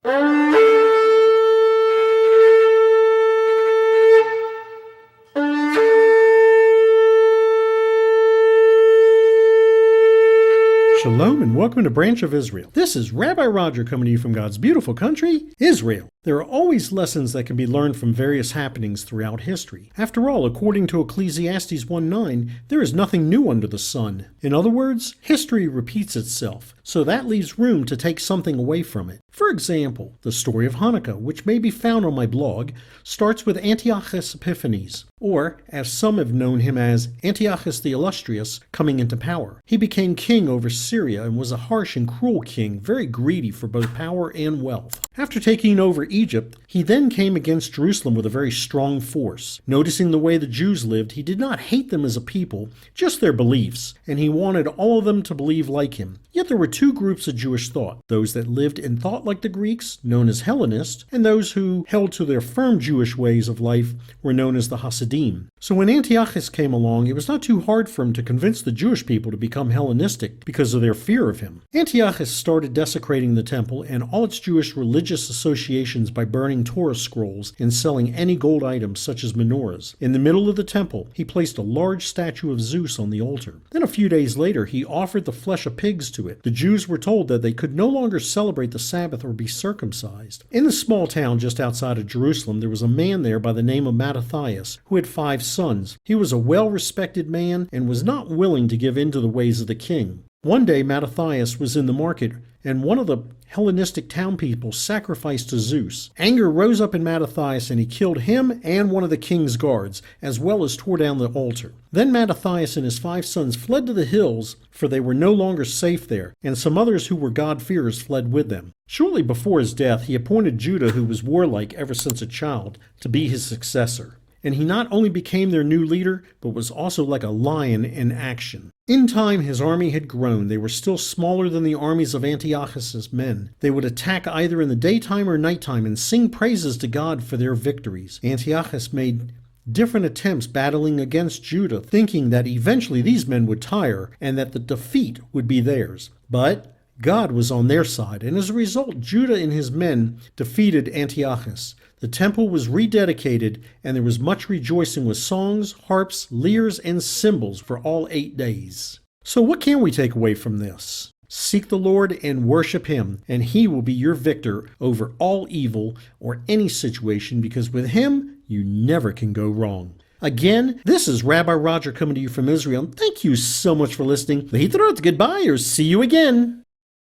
Shalom and welcome to Branch of Israel. This is Rabbi Roger coming to you from God's beautiful country, Israel. There are always lessons that can be learned from various happenings throughout history. After all, according to Ecclesiastes 1:9, there is nothing new under the sun. In other words, history repeats itself, so that leaves room to take something away from it. For example, the story of Chanukah, which may be found on my blog, starts with Antiochus Epiphanes, or as some have known him as Antiochus the Illustrious, coming into power. He became king over Syria and was a harsh and cruel king, very greedy for both power and wealth. After taking over Egypt, he then came against Jerusalem with a very strong force. Noticing the way the Jews lived, he did not hate them as a people, just their beliefs, and he wanted all of them to believe like him. Yet there were two groups of Jewish thought, those that lived and thought like the Greeks, known as Hellenists, and those who held to their firm Jewish ways of life were known as the Hasidim. So when Antiochus came along, it was not too hard for him to convince the Jewish people to become Hellenistic because of their fear of him. Antiochus started desecrating the temple and all its Jewish religious associations by burning Torah scrolls and selling any gold items such as menorahs. In the middle of the temple, he placed a large statue of Zeus on the altar. Then a few days later, he offered the flesh of pigs to it. The Jews were told that they could no longer celebrate the Sabbath or be circumcised. In the small town just outside of Jerusalem, there was a man there by the name of Mattathias who had 5 sons. He was a well-respected man and was not willing to give in to the ways of the king. One day, Mattathias was in the market, and one of the Hellenistic townspeople sacrificed to Zeus. Anger rose up in Mattathias, and he killed him and one of the king's guards, as well as tore down the altar. Then Mattathias and his 5 sons fled to the hills, for they were no longer safe there, and some others who were God-fearers fled with them. Shortly before his death, he appointed Judah, who was warlike ever since a child, to be his successor. And he not only became their new leader, but was also like a lion in action. In time, his army had grown. They were still smaller than the armies of Antiochus's men. They would attack either in the daytime or nighttime and sing praises to God for their victories. Antiochus made different attempts battling against Judah, thinking that eventually these men would tire and that the defeat would be theirs. But God was on their side, and as a result, Judah and his men defeated Antiochus. The temple was rededicated, and there was much rejoicing with songs, harps, lyres, and cymbals for all 8 days. So what can we take away from this? Seek the Lord and worship Him, and He will be your victor over all evil or any situation, because with Him, you never can go wrong. Again, this is Rabbi Roger coming to you from Israel. Thank you so much for listening. Goodbye, or see you again.